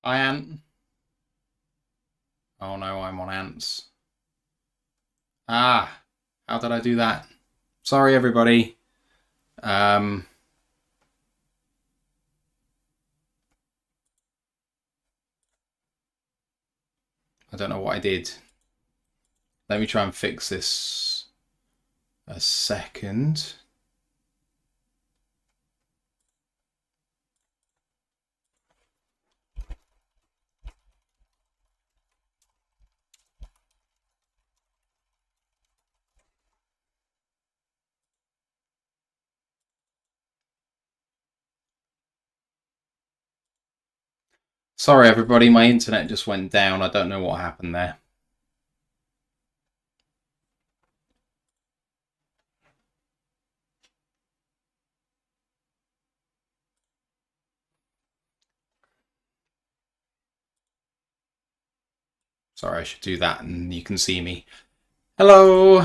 I ant. Oh no, I'm on ants. Ah, how did I do that? Sorry, everybody. Um, I don't know what I did. Let me try and fix this a second. Sorry, everybody. My internet just went down. I don't know what happened there. Sorry, I should do that and you can see me. Hello.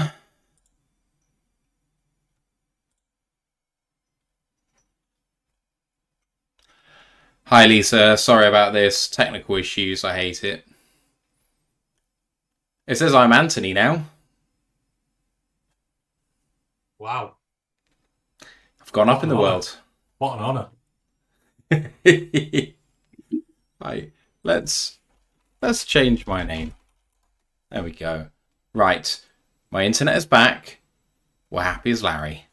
Hi, Lisa. Sorry about this. Technical issues. I hate it. It says I'm Anthony now. Wow. I've gone up What in an the honour. world. What an honour. Right. Let's change my name. There we go. Right. My internet is back. We're happy as Larry.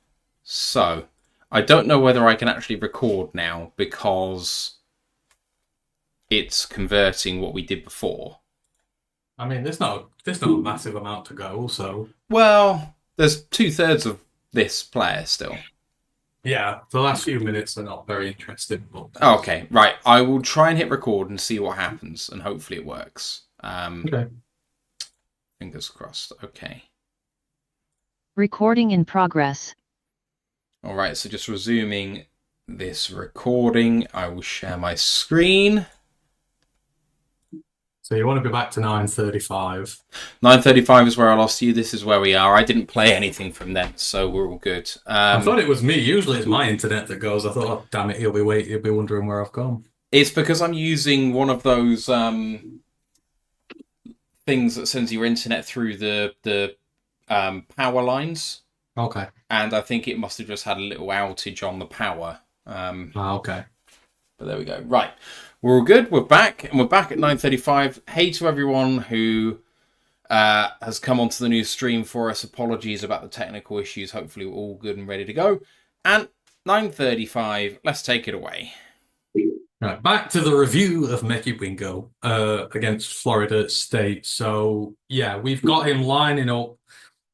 So, I don't know whether I can actually record now because it's converting what we did before. I mean, there's not a massive amount to go, so Well, there's 2/3 of this player still. yeah, the last few minutes are not very interesting, but Okay, right. I will try and hit record and see what happens, and hopefully it works. okay. Fingers crossed. Okay. Recording in progress. All right, so just resuming this recording, I will share my screen. So you want to go back to 9:35. 9:35 is where I lost you. This is where we are. I didn't play anything from then, so we're all good. I thought it was me. Usually it's my internet that goes. I thought, oh, damn it, he'll be wondering where I've gone. It's because I'm using one of those things that sends your internet through the power lines, Okay. and I think it must have just had a little outage on the power. Okay. But there we go. Right, we're all good. We're back, and we're back at 9:35. Hey to everyone who has come onto the new stream for us. Apologies about the technical issues. Hopefully, we're all good and ready to go. And 9:35. Let's take it away. Right, back to the review of Mekhi Wingo against Florida State. So yeah, we've got him lining up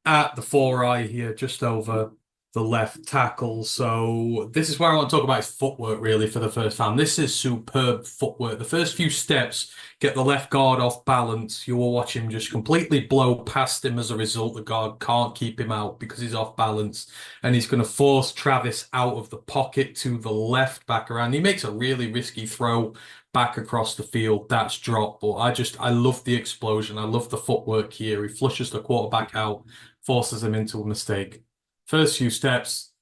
at the 4-eye here, just over the left tackle. So this is where I want to talk about his footwork really for the first time. This is superb footwork. The first few steps get the left guard off balance. You will watch him just completely blow past him as a result. The guard can't keep him out because he's off balance. And he's going to force Travis out of the pocket to the left back around. He makes a really risky throw back across the field. That's dropped. But I love the explosion. I love the footwork here. He flushes the quarterback out, forces him into a mistake. First few steps,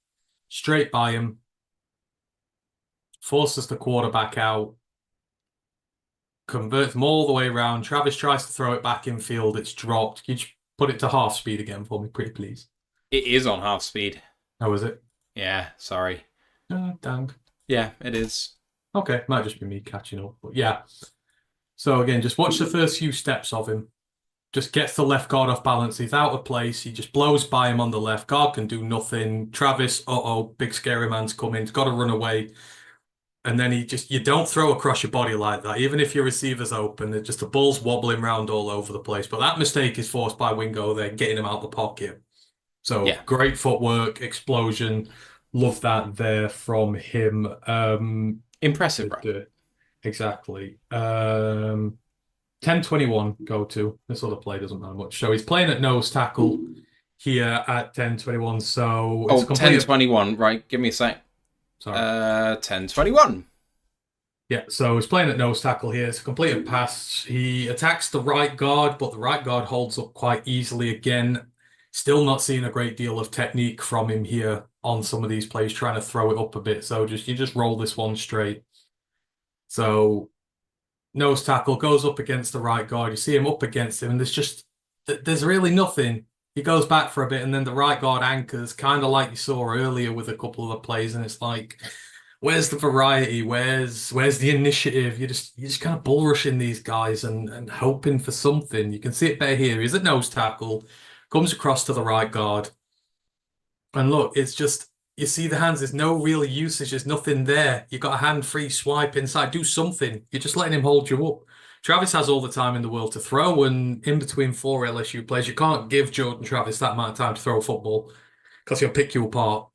straight by him, forces the quarterback out, converts him all the way around. Travis tries to throw it back in field. It's dropped. Can you put it to half speed again for me, pretty please? It is on half speed. How is it? Yeah, sorry. Dang. Yeah, it is. Okay, might just be me catching up. But yeah. So again, just watch the first few steps of him. Just gets the left guard off balance. He's out of place. He just blows by him on the left. Guard can do nothing. Travis, big scary man's coming. He's got to run away. And then you don't throw across your body like that. Even if your receiver's open, just the ball's wobbling around all over the place. But that mistake is forced by Wingo there, getting him out of the pocket. So Yeah. great footwork, explosion. Love that there from him. Impressive, right? Exactly. 10-21 go to. This other play doesn't matter much. So he's playing at nose tackle here at 10-21. So it's 10-21, right? Give me a sec. Sorry. 10-21. Yeah, so he's playing at nose tackle here. It's a completed pass. He attacks the right guard, but the right guard holds up quite easily again. Still not seeing a great deal of technique from him here on some of these plays, trying to throw it up a bit. So you just roll this one straight. So nose tackle, goes up against the right guard. You see him up against him, and there's really nothing. He goes back for a bit, and then the right guard anchors, kind of like you saw earlier with a couple of the plays, and it's like, where's the variety? Where's the initiative? You're just kind of bull rushing these guys and hoping for something. You can see it better here. He's at nose tackle, comes across to the right guard, and look, it's just you see the hands. There's no real usage. There's nothing there. You got a hand-free swipe inside. Do something. You're just letting him hold you up. Travis has all the time in the world to throw, and in between 4 LSU players, you can't give Jordan Travis that amount of time to throw a football because he'll pick you apart,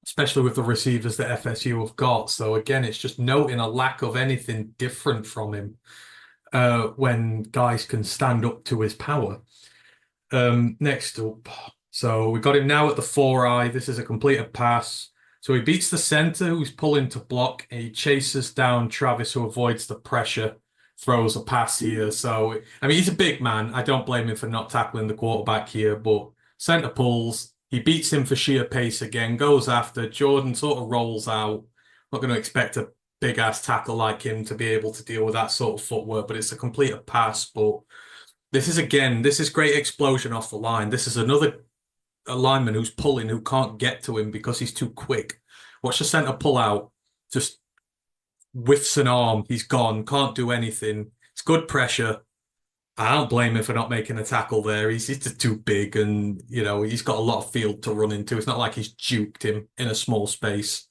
especially with the receivers that FSU have got. So again, it's just noting a lack of anything different from him when guys can stand up to his power. Next up, so we got him now at the 4-eye. This is a completed pass. So he beats the center who's pulling to block. And he chases down Travis who avoids the pressure, throws a pass here. So, I mean, he's a big man. I don't blame him for not tackling the quarterback here, but center pulls. He beats him for sheer pace again, goes after. Jordan sort of rolls out. Not going to expect a big-ass tackle like him to be able to deal with that sort of footwork, but it's a completed pass. But this is great explosion off the line. This is another lineman who's pulling, who can't get to him because he's too quick. Watch the center pull out, just whiffs an arm, he's gone, can't do anything. It's good pressure. I don't blame him for not making a tackle there. He's just too big, and he's got a lot of field to run into. It's not like he's juked him in a small space.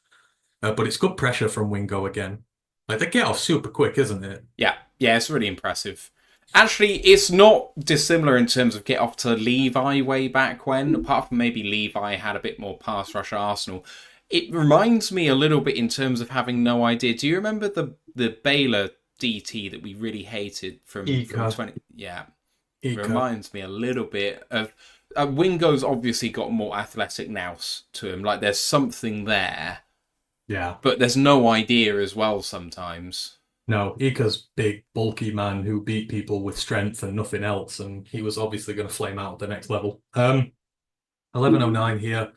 But it's good pressure from Wingo again. Like, they get off super quick, isn't it? Yeah, it's really impressive. Actually, it's not dissimilar in terms of get off to Levi way back when, apart from maybe Levi had a bit more pass rush at Arsenal. It reminds me a little bit in terms of having no idea. Do you remember the Baylor DT that we really hated from 20? Yeah. It reminds me a little bit of... Wingo's obviously got more athletic nous to him. Like, there's something there. Yeah. But there's no idea as well sometimes. No, Ika's big, bulky man who beat people with strength and nothing else, and he was obviously going to flame out at the next level. 11:09 here.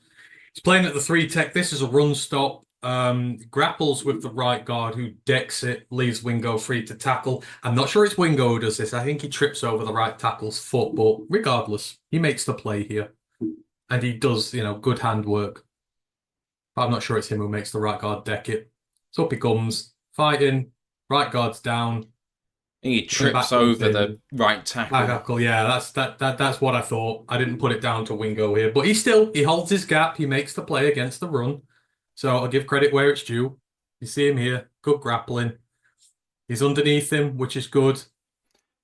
He's playing at the 3 tech. This is a run stop. Grapples with the right guard who decks it, leaves Wingo free to tackle. I'm not sure it's Wingo who does this. I think he trips over the right tackle's foot, but regardless, he makes the play here. And he does, good handwork. But I'm not sure it's him who makes the right guard deck it. So up he comes, fighting. Right guard's down. He trips over the right tackle. Yeah, that's what I thought. I didn't put it down to Wingo here, but he holds his gap. He makes the play against the run. So I'll give credit where it's due. You see him here, good grappling. He's underneath him, which is good.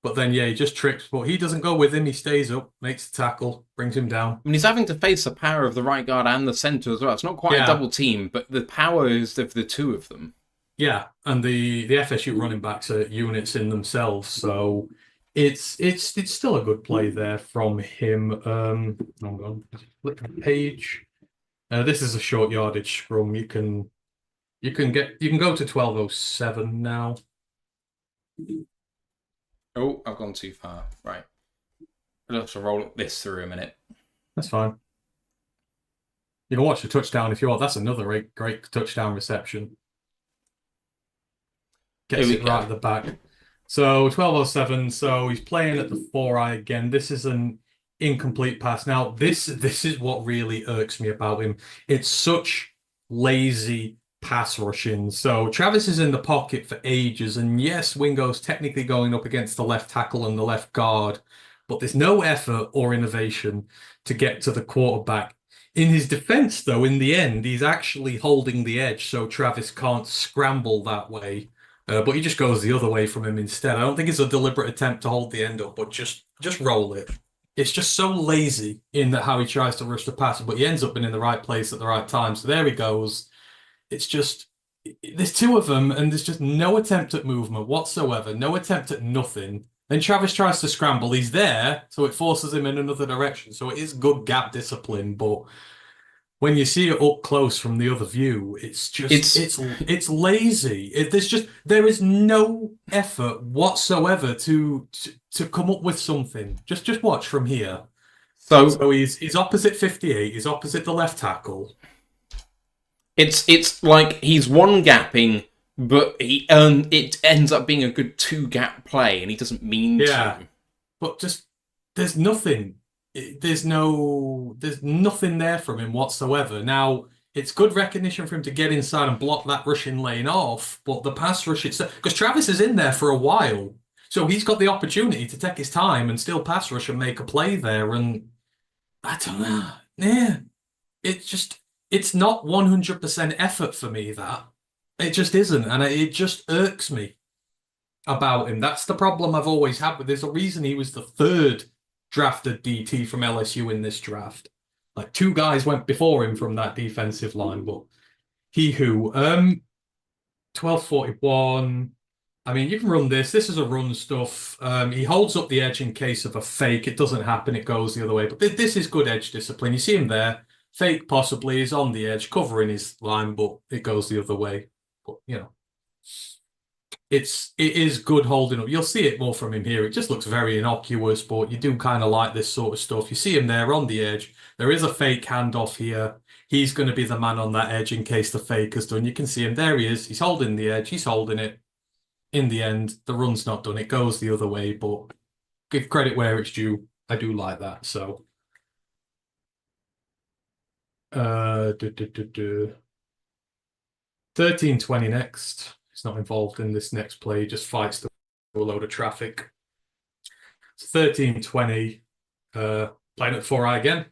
But then, he just trips. But he doesn't go with him. He stays up, makes the tackle, brings him down. I mean, he's having to face the power of the right guard and the centre as well. It's not quite a double team, but the power is of the two of them. Yeah, and the FSU running backs are units in themselves, so it's still a good play there from him. Hang on, flip the page. This is a short yardage scrum. You can go to 12:07 now. Oh, I've gone too far. Right, I'll have to roll this through a minute. That's fine. You can watch the touchdown if you want. That's another great touchdown reception. Gets it right at the back. So 12:07. So he's playing at the 4-eye again. This is an incomplete pass. Now this is what really irks me about him. It's such lazy pass rushing. So Travis is in the pocket for ages, and yes, Wingo's technically going up against the left tackle and the left guard, but there's no effort or innovation to get to the quarterback. In his defense, though, in the end, he's actually holding the edge, so Travis can't scramble that way. But he just goes the other way from him instead. I don't think it's a deliberate attempt to hold the end up, but just roll it. It's just so lazy in that how he tries to rush the passer, but he ends up being in the right place at the right time. So there he goes. It's just, there's two of them, and there's just no attempt at movement whatsoever, no attempt at nothing. Then Travis tries to scramble. He's there, so it forces him in another direction. So it is good gap discipline, but when you see it up close from the other view, it's just it's lazy. There is no effort whatsoever to come up with something. Just watch from here. So he's opposite 58. He's opposite the left tackle. It's like he's one gapping But it ends up being a good two-gap play, and he doesn't mean Yeah, to. but just there's nothing. There's nothing there from him whatsoever. Now, it's good recognition for him to get inside and block that rushing lane off, but the pass rush itself, because Travis is in there for a while, so he's got the opportunity to take his time and still pass rush and make a play there. And I don't know. Yeah, it's not 100% effort for me, that. It just isn't, and it just irks me about him. That's the problem I've always had with. There's a reason he was the third drafted DT from LSU in this draft. Like, two guys went before him from that defensive line, but he who 1241. I mean, you can run this. This is a run stuff. He holds up the edge in case of a fake. It doesn't happen. It goes the other way. But this is good edge discipline. You see him there. Fake possibly is on the edge, covering his line, but it goes the other way. But it is good holding up. You'll see it more from him here. It just looks very innocuous, but you do kind of like this sort of stuff. You see him there on the edge. There is a fake handoff here. He's going to be the man on that edge in case the fake is done. You can see him. There he is. He's holding the edge. He's holding it. In the end, the run's not done. It goes the other way, but give credit where it's due. I do like that. So, 1320 next. He's not involved in this next play. He just fights through a load of traffic. So 1320. Playing at 4i again.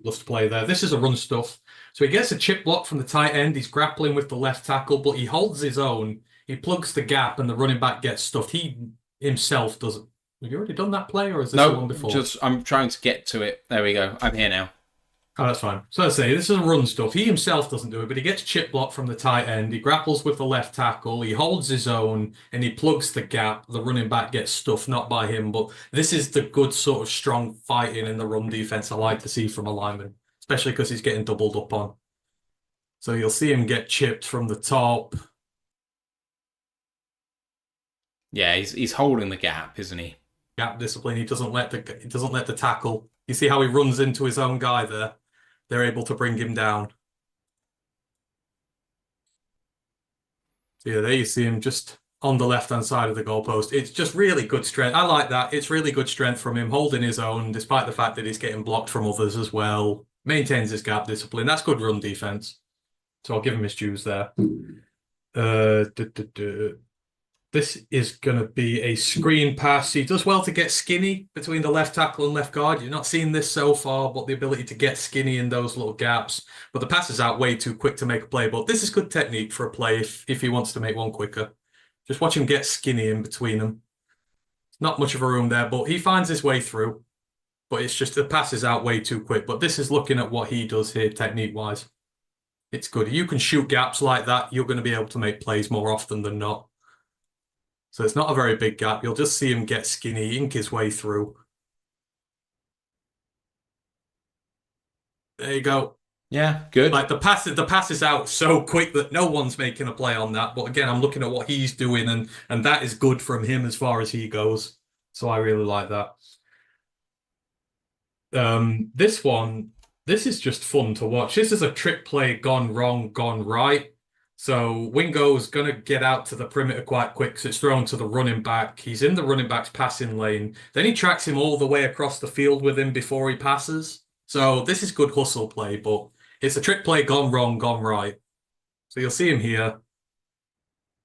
Loves to play there. This is a run stuff. So he gets a chip block from the tight end. He's grappling with the left tackle, but he holds his own. He plugs the gap, and the running back gets stuffed. He himself doesn't. Have you already done that play, or is this the one before? Just I'm trying to get to it. There we go. I'm here now. Oh, that's fine. So I say this is a run stuff. He himself doesn't do it, but he gets chip blocked from the tight end. He grapples with the left tackle. He holds his own, and he plugs the gap. The running back gets stuffed, not by him, but this is the good sort of strong fighting in the run defense I like to see from a lineman, especially because he's getting doubled up on. So you'll see him get chipped from the top. Yeah, he's holding the gap, isn't he? Gap discipline. He doesn't let the tackle. You see how he runs into his own guy there. They're able to bring him down. So yeah, there you see him just on the left-hand side of the goalpost. It's just really good strength. I like that. It's really good strength from him, holding his own, despite the fact that he's getting blocked from others as well. Maintains his gap discipline. That's good run defense. So I'll give him his dues there. This is going to be a screen pass. He does well to get skinny between the left tackle and left guard. You're not seeing this so far, but the ability to get skinny in those little gaps. But the pass is out way too quick to make a play. But this is good technique for a play if he wants to make one quicker. Just watch him get skinny in between them. Not much of a room there, but he finds his way through. But it's just the pass is out way too quick. But this is looking at what he does here technique-wise. It's good. If you can shoot gaps like that, you're going to be able to make plays more often than not. So it's not a very big gap. You'll just see him get skinny, ink his way through. There you go. Yeah, good. Like the pass is out so quick that no one's making a play on that. But again, I'm looking at what he's doing, and that is good from him as far as he goes. So I really like that. This is just fun to watch. This is a trick play gone wrong, gone right. So Wingo's going to get out to the perimeter quite quick because it's thrown to the running back. He's in the running back's passing lane. Then he tracks him all the way across the field with him before he passes. So this is good hustle play, but it's a trick play gone wrong, gone right. So you'll see him here.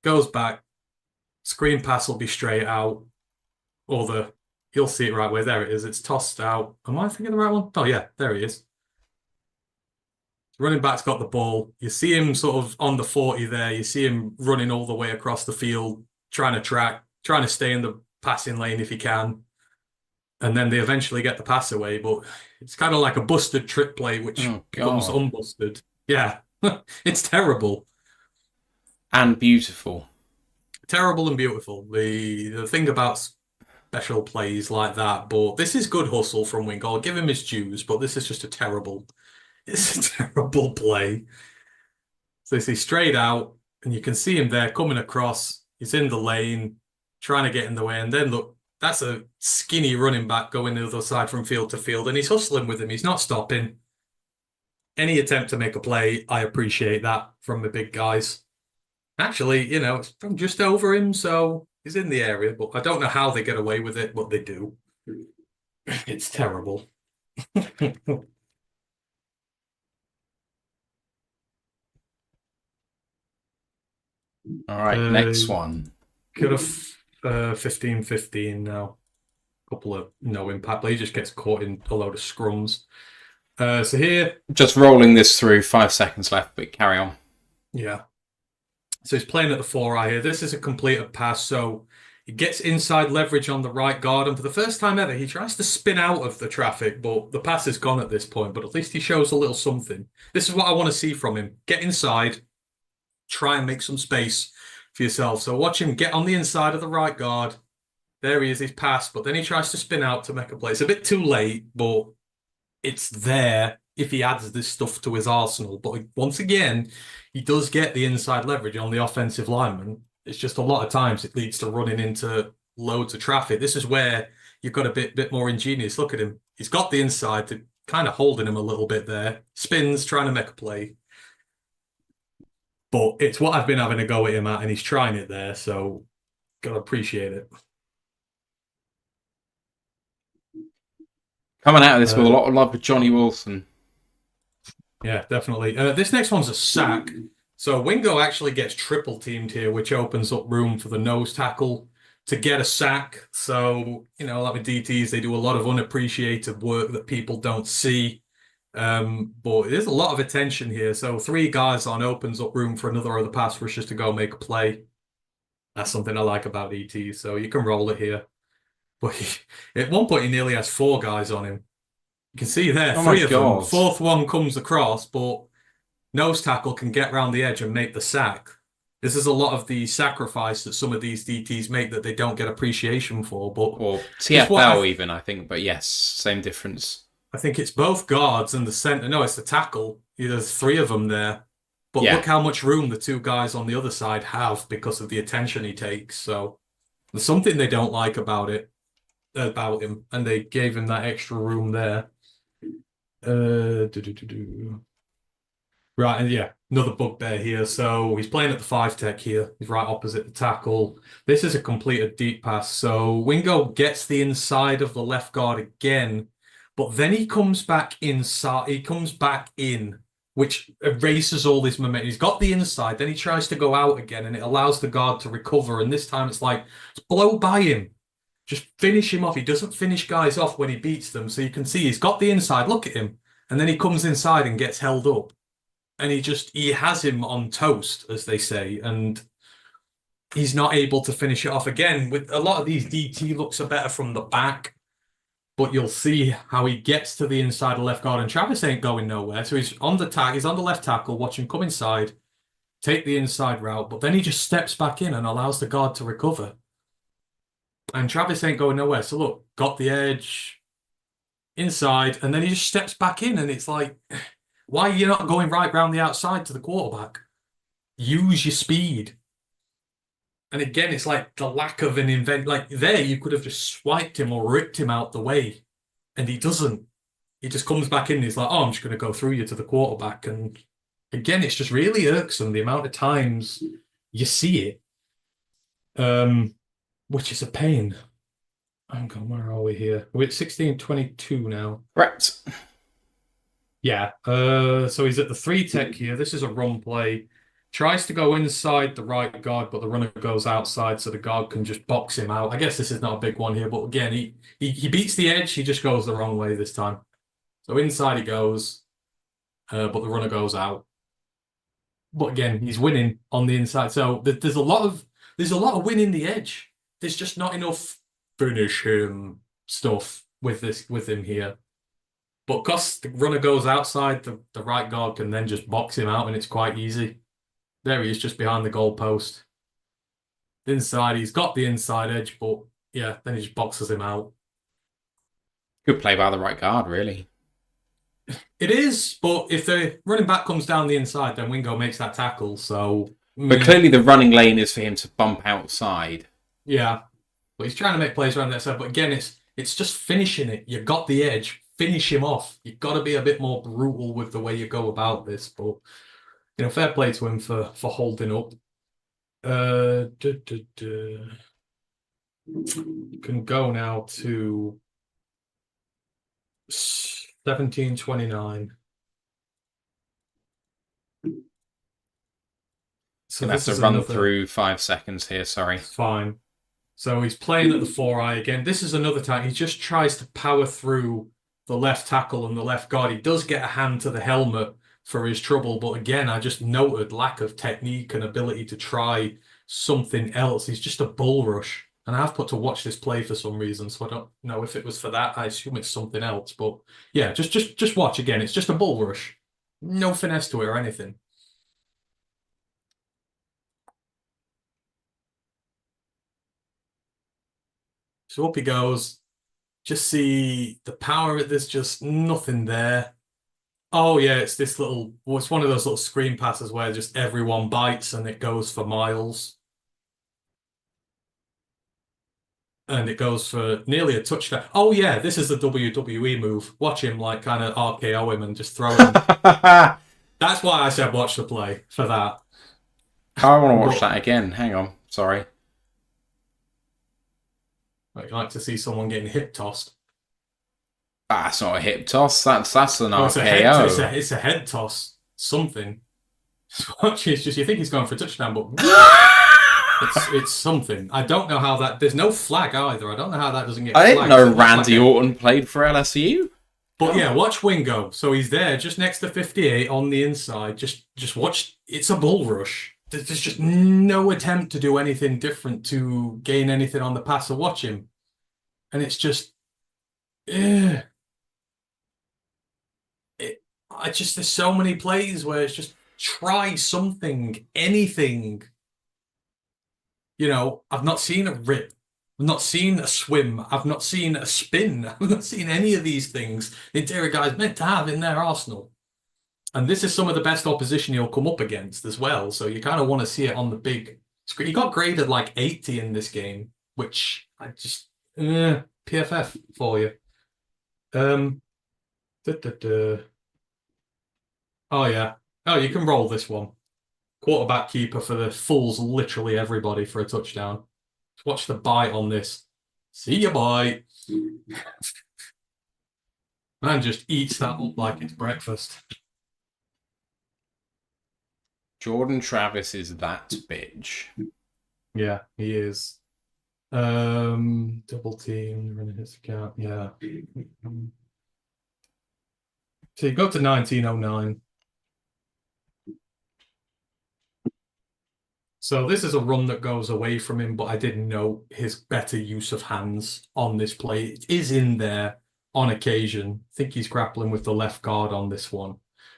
Goes back. Screen pass will be straight out. You'll see it right way. There it is. It's tossed out. Am I thinking the right one? Oh, yeah. There he is. Running back's got the ball. You see him sort of on the 40 there. You see him running all the way across the field, trying to track, trying to stay in the passing lane if he can. And then they eventually get the pass away. But it's kind of like a busted trick play, which becomes unbusted. Yeah, it's terrible. And beautiful. Terrible and beautiful. The thing about special plays like that, but this is good hustle from Wingo. I'll give him his dues, but this is just it's a terrible play. So you see straight out, and you can see him there coming across. He's in the lane, trying to get in the way. And then look, that's a skinny running back going the other side from field to field. And he's hustling with him. He's not stopping. Any attempt to make a play, I appreciate that from the big guys. Actually, I'm just over him, so he's in the area. But I don't know how they get away with it, but they do. It's terrible. All right, next one. Could have 15-15 now. Couple of no impact, but he just gets caught in a load of scrums. So here, Just rolling this through, 5 seconds left, but carry on. yeah. So he's playing at the 4i here. This is a completed pass, so he gets inside leverage on the right guard, and for the first time ever, he tries to spin out of the traffic, but the pass is gone at this point, but at least he shows a little something. This is what I want to see from him. Get inside, try and make some space for yourself. So watch him get on the inside of the right guard. There he is, he's passed, but then he tries to spin out to make a play. It's a bit too late, but it's there if he adds this stuff to his arsenal. But once again, he does get the inside leverage on the offensive lineman. It's just a lot of times it leads to running into loads of traffic. This is where you've got a bit more ingenious. Look at him. He's got the inside to kind of holding him a little bit there. Spins, trying to make a play. But it's what I've been having a go at him at, and he's trying it there, so got to appreciate it. Coming out of this with a lot of love for Johnny Wilson. Yeah, definitely. This next one's a sack. So Wingo actually gets triple teamed here, which opens up room for the nose tackle to get a sack. So, like with DTs, they do a lot of unappreciated work that people don't see. But there's a lot of attention here. So 3 guys on opens up room for another of the pass rushers to go make a play. That's something I like about ET. So you can roll it here. But at one point, he nearly has 4 guys on him. You can see there, 3 of them. 4th one comes across, but nose tackle can get around the edge and make the sack. This is a lot of the sacrifice that some of these DTs make that they don't get appreciation for. Or TFL even, I think. But yes, same difference. I think it's both guards and the center. No, it's the tackle. There's 3 of them there. But look how much room the 2 guys on the other side have because of the attention he takes. So there's something they don't like about him, and they gave him that extra room there. Right, and another bugbear here. So he's playing at the 5 tech here. He's right opposite the tackle. This is a completed deep pass. So Wingo gets the inside of the left guard again, but then he comes back inside. He comes back in, which erases all this momentum. He's got the inside, then he tries to go out again, and it allows the guard to recover. And this time it's like, blow by him. Just finish him off. He doesn't finish guys off when he beats them. So you can see he's got the inside. Look at him. And then he comes inside and gets held up. And he has him on toast, as they say. And he's not able to finish it off again. With a lot of these DT looks are better from the back. But you'll see how he gets to the inside of left guard. And Travis ain't going nowhere. So he's on the tag. He's on the left tackle. Watch him come inside. Take the inside route. But then he just steps back in and allows the guard to recover. And Travis ain't going nowhere. So look, got the edge inside, and then he just steps back in, and it's like, why are you not going right round the outside to the quarterback? Use your speed. And again, it's like the lack of an invent. Like there, you could have just swiped him or ripped him out the way, and he doesn't. He just comes back in, and he's like, oh, I'm just going to go through you to the quarterback. And again, it's just really irksome, the amount of times you see it. Which is a pain. Hang on, where are we here? We're at 16:22 now. Right. Yeah. So he's at the 3 tech here. This is a run play. Tries to go inside the right guard, but the runner goes outside, so the guard can just box him out. I guess this is not a big one here, but again, he beats the edge. He just goes the wrong way this time. So inside he goes, but the runner goes out. But again, he's winning on the inside. So there's a lot of winning the edge. There's just not enough finish him stuff with him here. But because the runner goes outside, the right guard can then just box him out, and it's quite easy. There he is, just behind the goal post. Inside, he's got the inside edge, but then he just boxes him out. Good play by the right guard, really. It is, but if the running back comes down the inside, then Wingo makes that tackle. So, but clearly the running lane is for him to bump outside. Yeah, but he's trying to make plays around that side. But again, it's just finishing it. You got the edge. Finish him off. You've got to be a bit more brutal with the way you go about this. But fair play to him for holding up. You can go now to 1729. So Gonna have this to is run another through 5 seconds here, sorry. fine. So he's playing at the 4i again. This is another time he just tries to power through the left tackle and the left guard. He does get a hand to the helmet for his trouble, but again, I just noted lack of technique and ability to try something else. He's just a bull rush. And I have put to watch this play for some reason, so I don't know if it was for that. I assume it's something else. But yeah, just watch again. It's just a bull rush. No finesse to it or anything. So up he goes. Just see the power of it. There's just nothing there. Oh yeah, it's this little. Well, it's one of those little screen passes where just everyone bites and it goes for miles, and it goes for nearly a touchdown. Oh yeah, this is the WWE move. Watch him like kind of RKO him and just throw him. That's why I said watch the play for that. I want to watch that again. Hang on, sorry. I'd like to see someone getting hip tossed. That's not a hip toss. That's an Oh, RKO. it's a head toss. Something. Watch, it's just you think he's going for a touchdown, but it's something. I don't know how that. There's no flag either. I don't know how that doesn't get. I didn't flagged. know It looks Randy like Orton played for LSU. But yeah, watch Wingo. So he's there just next to 58 on the inside. Just watch. It's a bull rush. There's just no attempt to do anything different to gain anything on the pass. So watch him, and it's just, eh. There's so many plays where it's just try something, anything. You know, I've not seen a rip. I've not seen a swim. I've not seen a spin. I've not seen any of these things the interior guy's meant to have in their arsenal. And this is some of the best opposition he'll come up against as well. So you kind of want to see it on the big screen. He got graded like 80 in this game, which I just PFF for you. Oh yeah. Oh, you can roll this one. Quarterback keeper for the fools literally everybody for a touchdown. Watch the bite on this. See ya, boy. Man just eats that up like it's breakfast. Jordan Travis is that bitch. Yeah, he is. Double team, running his account. Yeah. So you go to 1909. So this is a run that goes away from him, but I didn't know his better use of hands on this play. It is in there on occasion. I think he's grappling with the left guard on this one.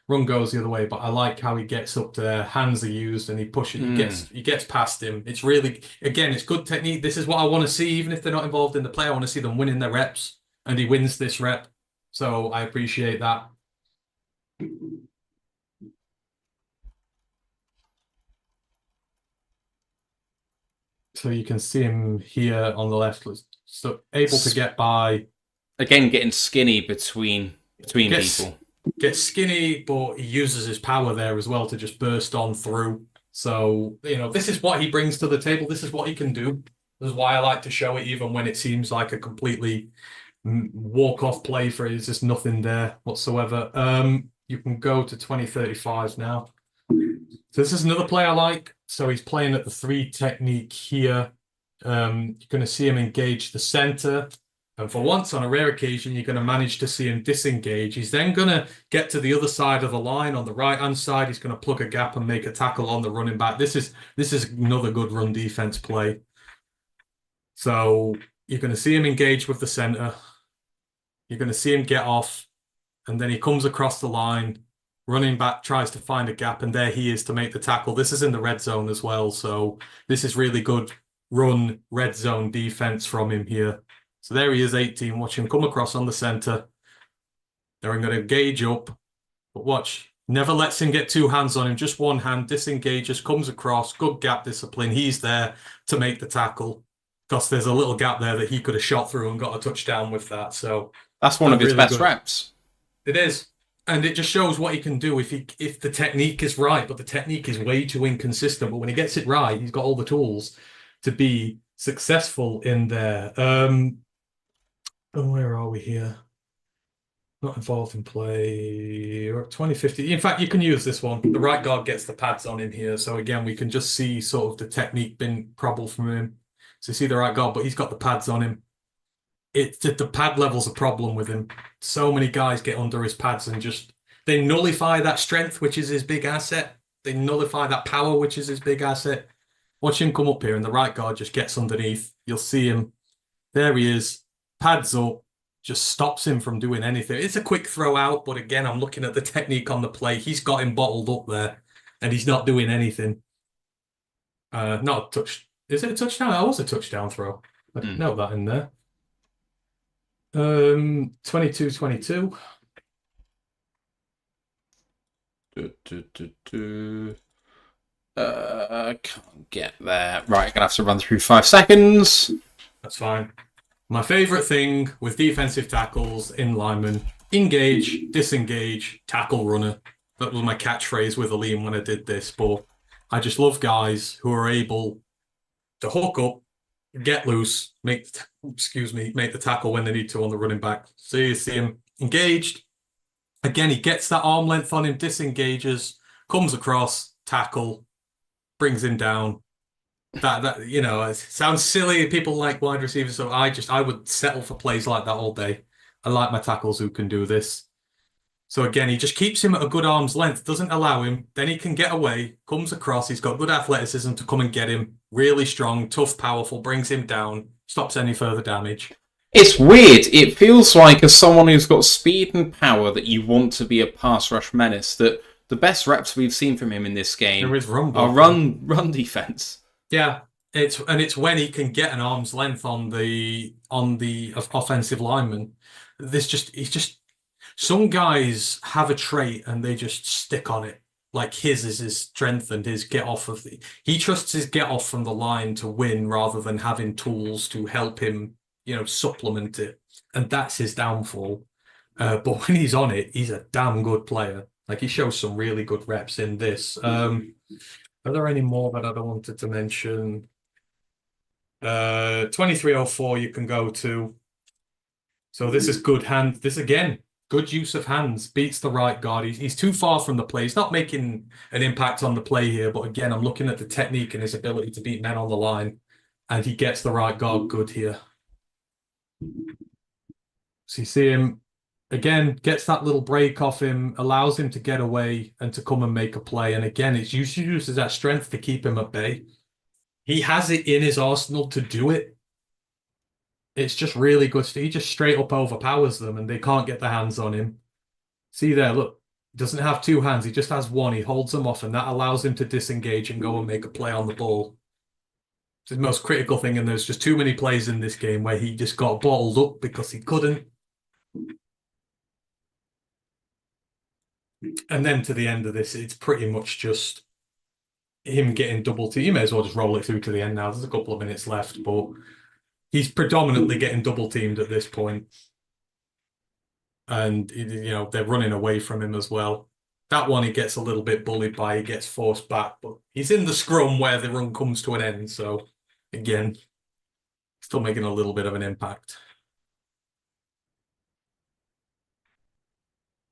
Run goes the other way, but I like how he gets up there. Hands are used, and he pushes. He gets past him. It's really, again, it's good technique. This is what I want to see, even if they're not involved in the play. I want to see them winning their reps, and he wins this rep. So I appreciate that. So you can see him here on the left, so able to get by. Again, getting skinny between people. Gets skinny, but he uses his power there as well to just burst on through. So, you know, this is what he brings to the table. This is what he can do. This is why I like to show it, even when it seems like a completely walk-off play for it. There's just nothing there whatsoever. You can go to 2035 now. So this is another play I like. So he's playing at the 3 technique here. You're going to see him engage the center. And for once, on a rare occasion, you're going to manage to see him disengage. He's then going to get to the other side of the line on the right-hand side. He's going to plug a gap and make a tackle on the running back. This is another good run defense play. So you're going to see him engage with the center. You're going to see him get off. And then he comes across the line. Running back tries to find a gap, and there he is to make the tackle. This is in the red zone as well. So this is really good run red zone defense from him here. So there he is, 18. Watch him come across on the center. They're going to gauge up. But watch, never lets him get 2 hands on him. Just one hand, disengages, comes across. Good gap discipline. He's there to make the tackle. Because there's a little gap there that he could have shot through and got a touchdown with that. So that's one of his really best reps. It is. And it just shows what he can do if the technique is right, but the technique is way too inconsistent. But when he gets it right, he's got all the tools to be successful in there. Where are we here? Not involved in play. We're at 2050. In fact, you can use this one. The right guard gets the pads on him here. So again, we can just see sort of the technique being probable from him. So you see the right guard, but he's got the pads on him. The pad level's a problem with him. So many guys get under his pads and just they nullify that strength, which is his big asset. They nullify that power, which is his big asset. Watch him come up here, and the right guard just gets underneath. You'll see him. There he is. Pads up, just stops him from doing anything. It's a quick throw out, but again, I'm looking at the technique on the play. He's got him bottled up there, and he's not doing anything. Not a touch. Is it a touchdown? That was a touchdown throw. I didn't note that in there. 22-22. Can't get there. Right, gonna have to run through 5 seconds. That's fine. My favorite thing with defensive tackles in linemen: engage, disengage, tackle runner. That was my catchphrase with Aleem when I did this. But I just love guys who are able to hook up, get loose, make the tackle when they need to on the running back. So you see him engaged. Again, he gets that arm length on him, disengages, comes across, tackle, brings him down. That it sounds silly. People like wide receivers, so I would settle for plays like that all day. I like my tackles who can do this. So again, he just keeps him at a good arm's length, doesn't allow him. Then he can get away, comes across. He's got good athleticism to come and get him. Really strong, tough, powerful, brings him down, stops any further damage. It's weird. It feels like, as someone who's got speed and power, that you want to be a pass rush menace, that the best reps we've seen from him in this game are run defense. Yeah, it's when he can get an arm's length on the offensive lineman. Some guys have a trait and they just stick on it. Like his is his strength and his get off he trusts his get off from the line to win rather than having tools to help him, supplement it. And that's his downfall. But when he's on it, he's a damn good player. Like he shows some really good reps in this. Are there any more that I wanted to mention? 2304 you can go to. So this is good hand. This again, good use of hands. Beats the right guard. He's too far from the play. He's not making an impact on the play here. But again, I'm looking at the technique and his ability to beat men on the line. And he gets the right guard good here. So you see him, again, gets that little break off him, allows him to get away and to come and make a play. And again, it's uses that strength to keep him at bay. He has it in his arsenal to do it. It's just really good. He just straight up overpowers them and they can't get their hands on him. See there, look, he doesn't have 2 hands. He just has 1. He holds them off and that allows him to disengage and go and make a play on the ball. It's the most critical thing, and there's just too many plays in this game where he just got bottled up because he couldn't. And then to the end of this, it's pretty much just him getting double teamed. You may as well just roll it through to the end now. There's a couple of minutes left, but he's predominantly getting double teamed at this point. And, they're running away from him as well. That one he gets a little bit bullied by, he gets forced back, but he's in the scrum where the run comes to an end. So, again, still making a little bit of an impact.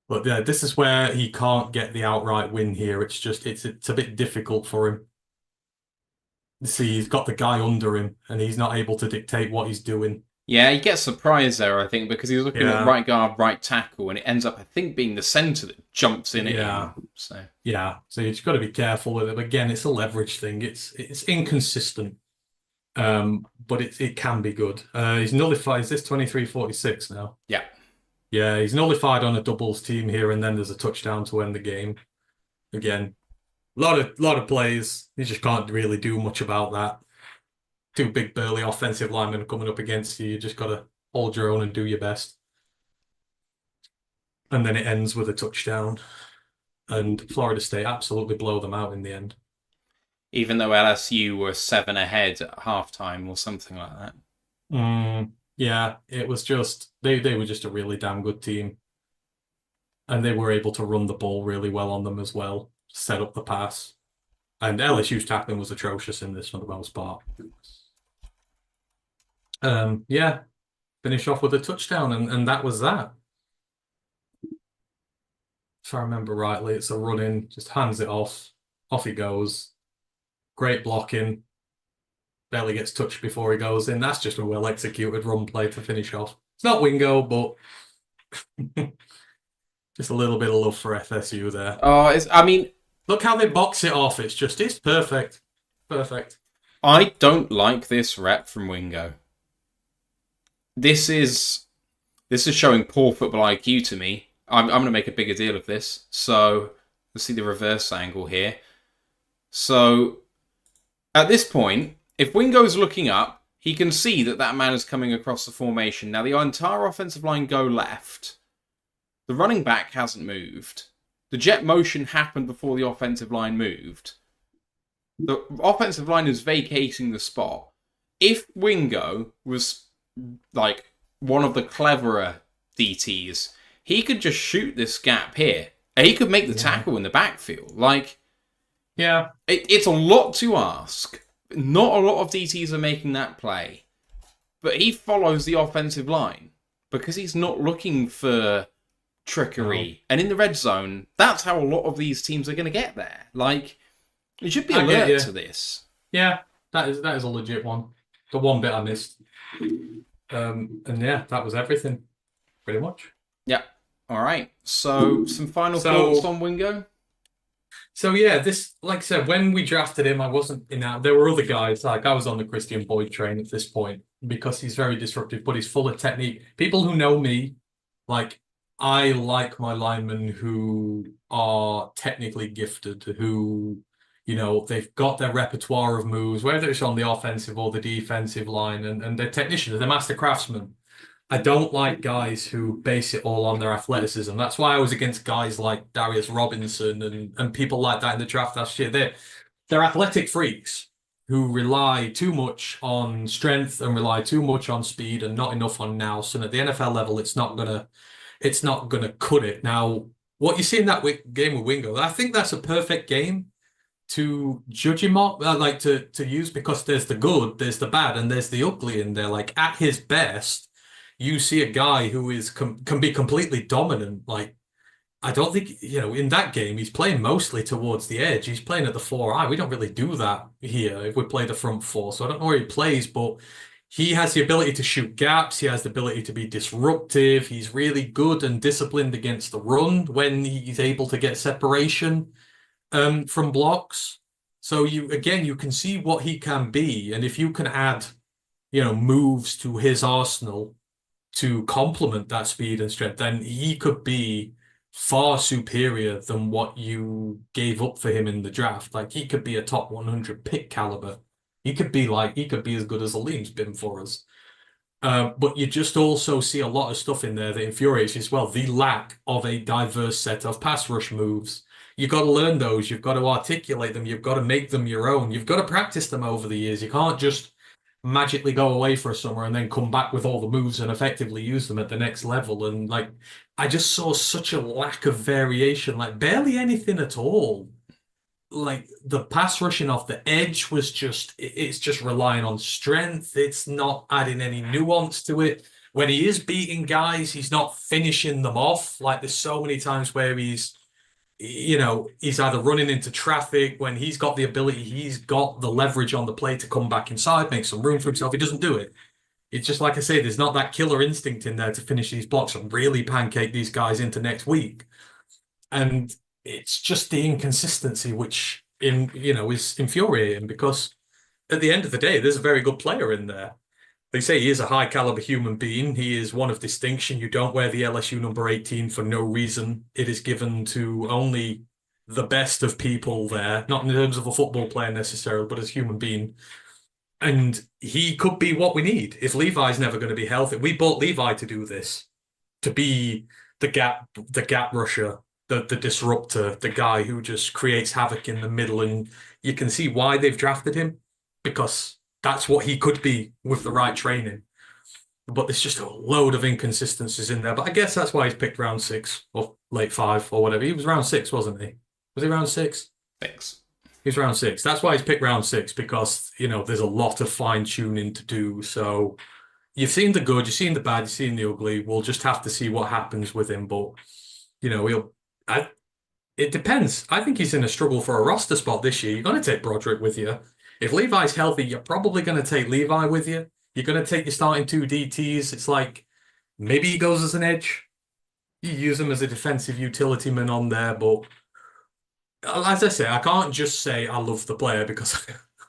But yeah, this is where he can't get the outright win here. It's just, it's a bit difficult for him. See, he's got the guy under him and he's not able to dictate what he's doing. Yeah, he gets surprised there, I think, because he's looking at right guard, right tackle, and it ends up, I think, being the centre that jumps in at him. So you've got to be careful with it. Again, it's a leverage thing. It's inconsistent, but it can be good. He's nullified. Is this 23-46 now? Yeah. Yeah, he's nullified on a doubles team here, and then there's a touchdown to end the game. Again, a lot of plays. You just can't really do much about that. 2 big burly offensive linemen coming up against you. You just got to hold your own and do your best. And then it ends with a touchdown. And Florida State absolutely blow them out in the end. Even though LSU were 7 ahead at halftime or something like that. Yeah, it was just, they were just a really damn good team. and they were able to run the ball really well on them as well, set up the pass. And LSU's tackling was atrocious in this for the most part. Yeah, finish off with a touchdown, and that was that. If I remember rightly, it's a run in, just hands it off he goes. Great blocking. Barely gets touched before he goes in. That's just a well executed run play to finish off. It's not Wingo, but just a little bit of love for FSU there. Oh, I mean, look how they box it off. It's perfect. Perfect. I don't like this rep from Wingo. This is showing poor football IQ to me. I'm going to make a bigger deal of this. So let's see the reverse angle here. So at this point, if Wingo's looking up, he can see that man is coming across the formation. Now the entire offensive line go left. The running back hasn't moved. The jet motion happened before the offensive line moved. The offensive line is vacating the spot. If Wingo was like one of the cleverer DTs, he could just shoot this gap here. And he could make the tackle in the backfield. Like, yeah, it's a lot to ask. Not a lot of DTs are making that play. But he follows the offensive line because he's not looking for trickery. And in the red zone, that's how a lot of these teams are going to get there. Like, you should be alert to this. Yeah, that is a legit one. The one bit I missed. And yeah, that was everything, pretty much. Yeah. All right. So, some final thoughts on Wingo? So yeah, this, like I said, when we drafted him, I wasn't in that. There were other guys, like I was on the Christian Boyd train at this point because he's very disruptive, but he's full of technique. People who know me, like, I like my linemen who are technically gifted, who, you know, they've got their repertoire of moves, whether it's on the offensive or the defensive line, and they're technicians, they're master craftsmen. I don't like guys who base it all on their athleticism. That's why I was against guys like Darius Robinson and people like that in the draft last year. They're athletic freaks who rely too much on strength and rely too much on speed and not enough on nous. And at the NFL level, it's not gonna cut it. Now, what you see in that game with Wingo, I think that's a perfect game to judge him on, like to use, because there's the good, there's the bad, and there's the ugly in there. Like, at his best, you see a guy who is can be completely dominant. Like, I don't think, you know, in that game, he's playing mostly towards the edge. He's playing at the 4i. We don't really do that here if we play the front four. So I don't know where he plays, but he has the ability to shoot gaps. He has the ability to be disruptive. He's really good and disciplined against the run when he's able to get separation from blocks. So you can see what he can be. And if you can add, you know, moves to his arsenal to complement that speed and strength, then he could be far superior than what you gave up for him in the draft. Like, he could be a top 100 pick caliber. He could be as good as Aleem's been for us. But you just also see a lot of stuff in there that infuriates you as well. The lack of a diverse set of pass rush moves. You've got to learn those. You've got to articulate them. You've got to make them your own. You've got to practice them over the years. You can't just magically go away for a summer and then come back with all the moves and effectively use them at the next level. And like, I just saw such a lack of variation, like barely anything at all. Like, the pass rushing off the edge was it's just relying on strength. It's not adding any nuance to it. When he is beating guys, he's not finishing them off. Like, there's so many times where he's either running into traffic. When he's got the ability, he's got the leverage on the play to come back inside, make some room for himself. He doesn't do it. It's just, like I say, there's not that killer instinct in there to finish these blocks and really pancake these guys into next week. And it's just the inconsistency which is infuriating, because at the end of the day, there's a very good player in there. They say he is a high caliber human being. He is one of distinction. You don't wear the LSU number 18 for no reason. It is given to only the best of people there, not in terms of a football player necessarily, but as a human being. And he could be what we need. If Levi's never going to be healthy, we bought Levi to do this, to be the gap rusher, the disruptor, the guy who just creates havoc in the middle. And you can see why they've drafted him, because that's what he could be with the right training. but there's just a load of inconsistencies in there. But I guess that's why he's picked round 6 or late 5 or whatever. He was round 6, wasn't he? Was he round 6? 6. He's round 6. That's why he's picked round 6 because, there's a lot of fine tuning to do. So you've seen the good, you've seen the bad, you've seen the ugly. We'll just have to see what happens with him. But, it depends. I think he's in a struggle for a roster spot this year. You're going to take Broderick with you. If Levi's healthy, you're probably going to take Levi with you. You're going to take your starting 2 DTs. It's like maybe he goes as an edge. You use him as a defensive utility man on there. But as I say, I can't just say I love the player because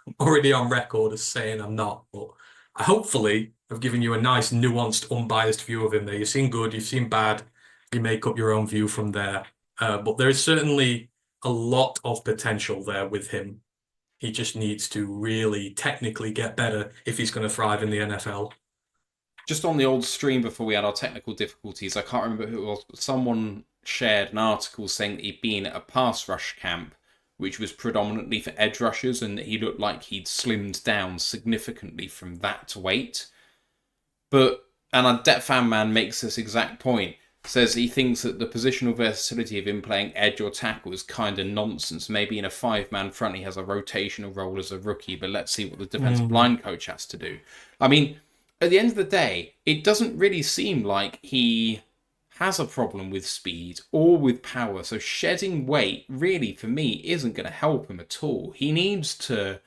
I'm already on record as saying I'm not. But hopefully I've given you a nice, nuanced, unbiased view of him there. You've seen good, you've seen bad. You make up your own view from there. But there is certainly a lot of potential there with him. He just needs to really technically get better if he's going to thrive in the NFL. Just on the old stream before we had our technical difficulties, I can't remember who it was, but someone shared an article saying that he'd been at a pass rush camp, which was predominantly for edge rushers, and that he looked like he'd slimmed down significantly from that weight. But, and a Det Fan Man makes this exact point, says he thinks that the positional versatility of him playing edge or tackle is kind of nonsense. Maybe in a 5-man front he has a rotational role as a rookie, but let's see what the defensive line coach has to do. I mean, at the end of the day, it doesn't really seem like he has a problem with speed or with power, so shedding weight really, for me, isn't going to help him at all. He needs to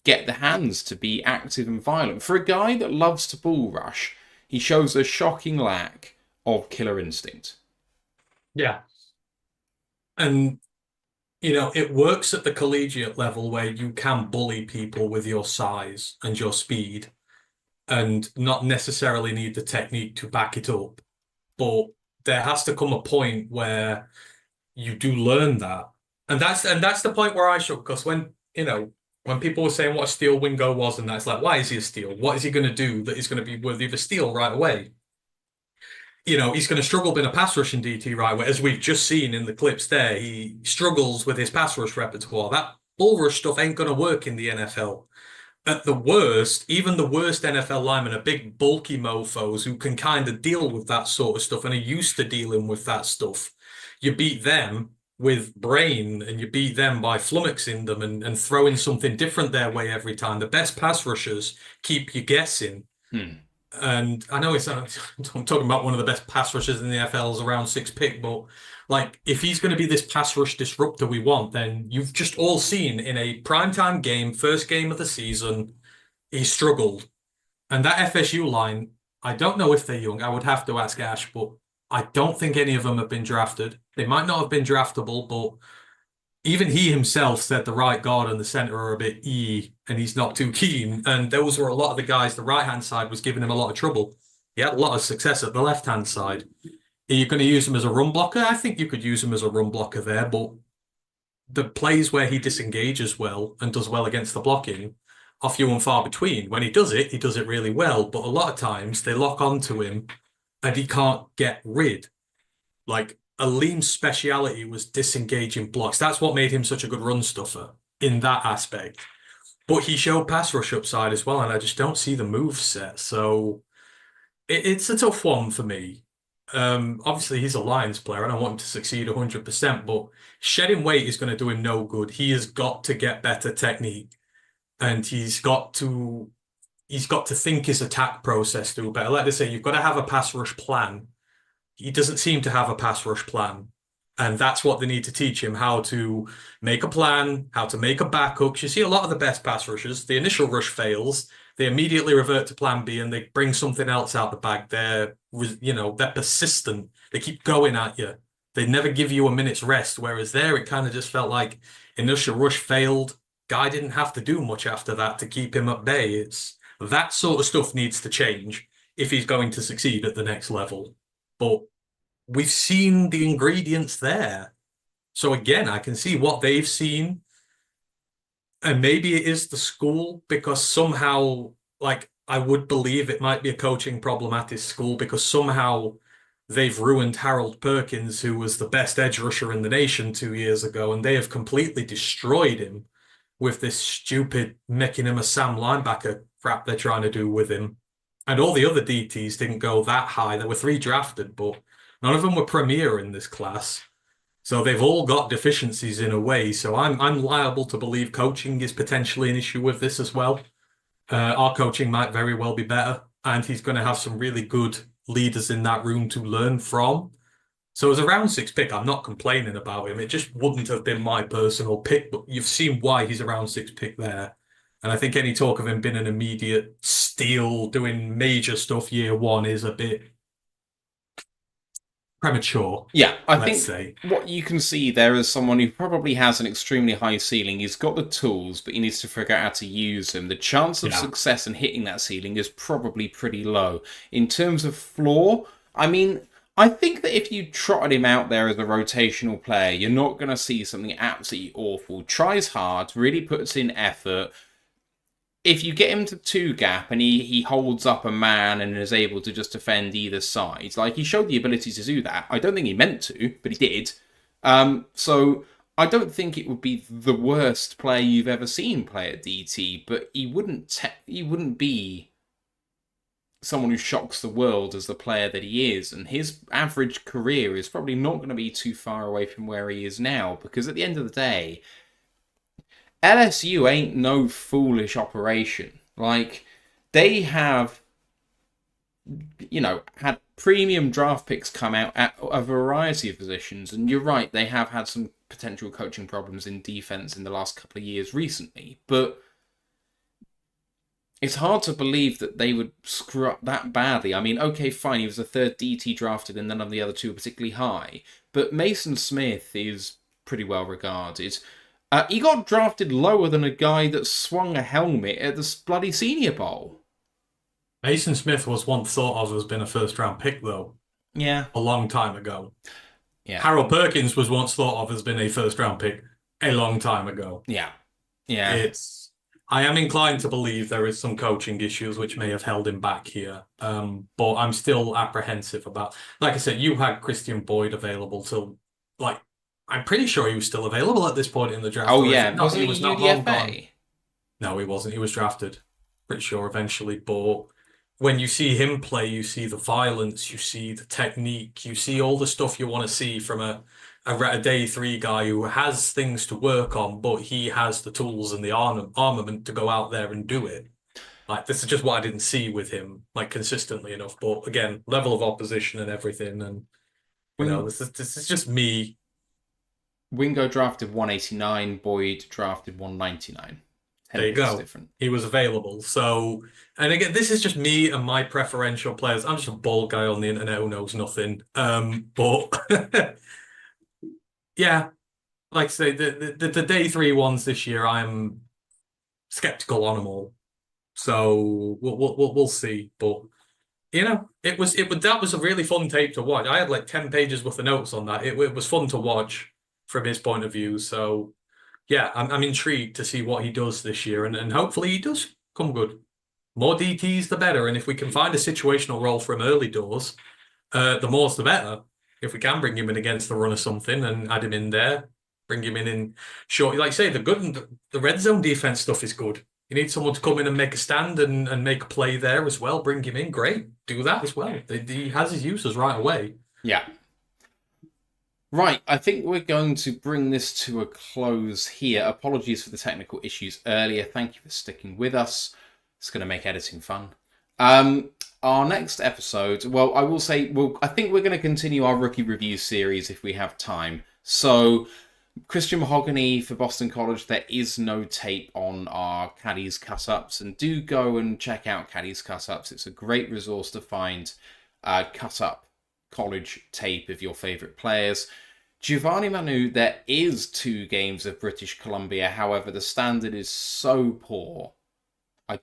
get the hands to be active and violent. For a guy that loves to bull rush, he shows a shocking lack of killer instinct. Yeah. And, it works at the collegiate level where you can bully people with your size and your speed and not necessarily need the technique to back it up. But there has to come a point where you do learn that. And that's the point where I shook, because when people were saying what a steal Wingo was, and that's like, why is he a steal? What is he going to do that is going to be worthy of a steal right away? He's going to struggle in a pass rushing DT right away, as we've just seen in the clips there. He struggles with his pass rush repertoire. That bull rush stuff ain't going to work in the NFL. At the worst, even the worst NFL linemen are big, bulky mofos who can kind of deal with that sort of stuff and are used to dealing with that stuff. You beat them with brain, and you beat them by flummoxing them and throwing something different their way every time. The best pass rushers keep you guessing. And I know I'm talking about one of the best pass rushers in the NFL's around 6 pick, but like, if he's going to be this pass rush disruptor we want, then you've just all seen in a primetime game, first game of the season, he struggled. And that FSU line, I don't know if they're young. I would have to ask Ash, but I don't think any of them have been drafted. They might not have been draftable, but even he himself said the right guard and the center are a bit and he's not too keen. And those were a lot of the guys. The right-hand side was giving him a lot of trouble. He had a lot of success at the left-hand side. Are you going to use him as a run blocker? I think you could use him as a run blocker there, but the plays where he disengages well and does well against the blocking are few and far between. When he does it really well. But a lot of times they lock onto him and he can't get rid. Like, Aleem's speciality was disengaging blocks. That's what made him such a good run stuffer in that aspect. But he showed pass rush upside as well, and I just don't see the move set. So it's a tough one for me. Obviously, he's a Lions player. I don't want him to succeed 100%, but shedding weight is going to do him no good. He has got to get better technique, and he's got to think his attack process through better. Like I say, you've got to have a pass rush plan. He doesn't seem to have a pass rush plan. And that's what they need to teach him, how to make a plan, how to make a backup. 'Cause you see a lot of the best pass rushers, the initial rush fails, they immediately revert to plan B and they bring something else out the bag. They're persistent. They keep going at you. They never give you a minute's rest. Whereas there, it kind of just felt like initial rush failed. Guy didn't have to do much after that to keep him at bay. It's that sort of stuff needs to change if he's going to succeed at the next level. But we've seen the ingredients there. So again, I can see what they've seen. And maybe it is the school, because somehow, like, I would believe it might be a coaching problem at his school, because somehow they've ruined Harold Perkins, who was the best edge rusher in the nation 2 years ago, and they have completely destroyed him with this stupid making him a Sam linebacker crap they're trying to do with him. And all the other DTs didn't go that high. There were 3 drafted, but none of them were premier in this class. So they've all got deficiencies in a way. So I'm liable to believe coaching is potentially an issue with this as well. Our coaching might very well be better, and he's going to have some really good leaders in that room to learn from. So as a round 6 pick, I'm not complaining about him. It just wouldn't have been my personal pick, but you've seen why he's a round 6 pick there. And I think any talk of him being an immediate steal, doing major stuff year 1 is a bit premature. Yeah, I let's think say. what you can see there is someone who probably has an extremely high ceiling. He's got the tools, but he needs to figure out how to use them. The chance of success in hitting that ceiling is probably pretty low. In terms of floor, I mean, I think that if you trotted him out there as a rotational player, you're not going to see something absolutely awful. Tries hard, really puts in effort. If you get him to 2 gap and he holds up a man and is able to just defend either side, like he showed the ability to do that. I don't think he meant to, but he did. So I don't think it would be the worst player you've ever seen play at DT, but he wouldn't be someone who shocks the world as the player that he is. And his average career is probably not going to be too far away from where he is now, because at the end of the day, LSU ain't no foolish operation. Like, they have, had premium draft picks come out at a variety of positions. And you're right, they have had some potential coaching problems in defense in the last couple of years recently. But it's hard to believe that they would screw up that badly. I mean, okay, fine, he was the 3rd DT drafted and none of the other 2 are particularly high. But Mason Smith is pretty well regarded. He got drafted lower than a guy that swung a helmet at the bloody Senior Bowl. Mason Smith was once thought of as being a 1st-round pick, though. Yeah. A long time ago. Yeah. Harold Perkins was once thought of as being a 1st-round pick a long time ago. Yeah. Yeah. I am inclined to believe there is some coaching issues which may have held him back here. But I'm still apprehensive about, like I said, you had Christian Boyd available till, I'm pretty sure he was still available at this point in the draft. Oh, yeah. Wasn't he not UDFA? No, he wasn't. He was drafted. Pretty sure eventually. But when you see him play, you see the violence, you see the technique, you see all the stuff you want to see from a day 3 guy who has things to work on, but he has the tools and the armament to go out there and do it. Like, this is just what I didn't see with him, consistently enough. But again, level of opposition and everything. And, this is just me. Wingo drafted 189, Boyd drafted 199. There you go. Different. He was available. So, and again, this is just me and my preferential players. I'm just a bald guy on the internet who knows nothing. But yeah, like I say, the day 3 ones this year, I'm skeptical on them all. So we'll see. But that was a really fun tape to watch. I had 10 pages worth of notes on that. It was fun to watch from his point of view. So yeah, I'm intrigued to see what he does this year, and hopefully he does come good. More DTs, the better. And if we can find a situational role for him early doors, the more the better. If we can bring him in against the run or something and add him in there, bring him in short. Like I say, the red zone defense stuff is good. You need someone to come in and make a stand and make a play there as well. Bring him in, great. Do that as well. He has his uses right away. Yeah. Right, I think we're going to bring this to a close here. Apologies for the technical issues earlier. Thank you for sticking with us. It's going to make editing fun. Our next episode, well, I will say, I think we're going to continue our rookie review series if we have time. So, Christian Mahogany for Boston College, there is no tape on our Caddies cut-ups, and do go and check out Caddies cut-ups. It's a great resource to find cut-up college tape of your favourite players. Giovanni Manu, there is 2 games of British Columbia. However, the standard is so poor. I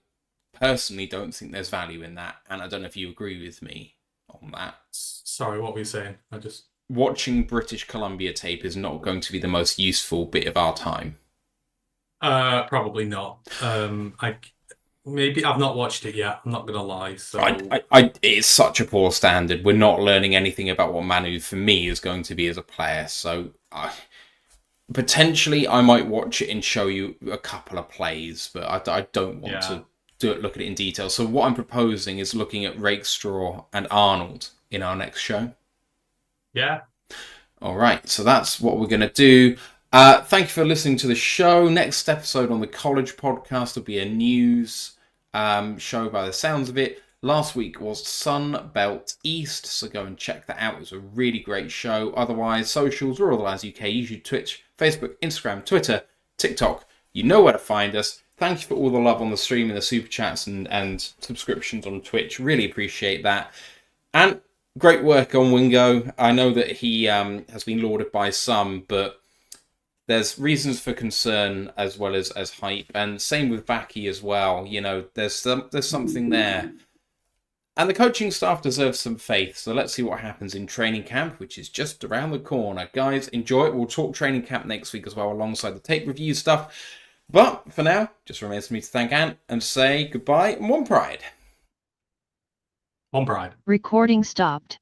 personally don't think there's value in that, and I don't know if you agree with me on that. Sorry, what were you saying? Watching British Columbia tape is not going to be the most useful bit of our time. Probably not. Maybe I've not watched it yet. I'm not gonna lie. So it's such a poor standard. We're not learning anything about what Manu for me is going to be as a player. So potentially I might watch it and show you a couple of plays, but I don't want to look at it in detail. So what I'm proposing is looking at Rakestraw and Arnold in our next show. Yeah. All right, so that's what we're going to do. Thank you for listening to the show. Next episode on the college podcast will be a news show by the sounds of it. Last week was Sun Belt East, so go and check that out. It was a really great show. Otherwise, socials, Roar of the Lions UK, YouTube, Twitch, Facebook, Instagram, Twitter, TikTok. You know where to find us. Thank you for all the love on the stream and the super chats and subscriptions on Twitch. Really appreciate that. And great work on Wingo. I know that he has been lauded by some, but there's reasons for concern as well as hype. And same with Vaki as well. You know, there's something there. And the coaching staff deserves some faith. So let's see what happens in training camp, which is just around the corner. Guys, enjoy it. We'll talk training camp next week as well, alongside the tape review stuff. But for now, just remains for me to thank Ant and say goodbye and one pride. One pride. Recording stopped.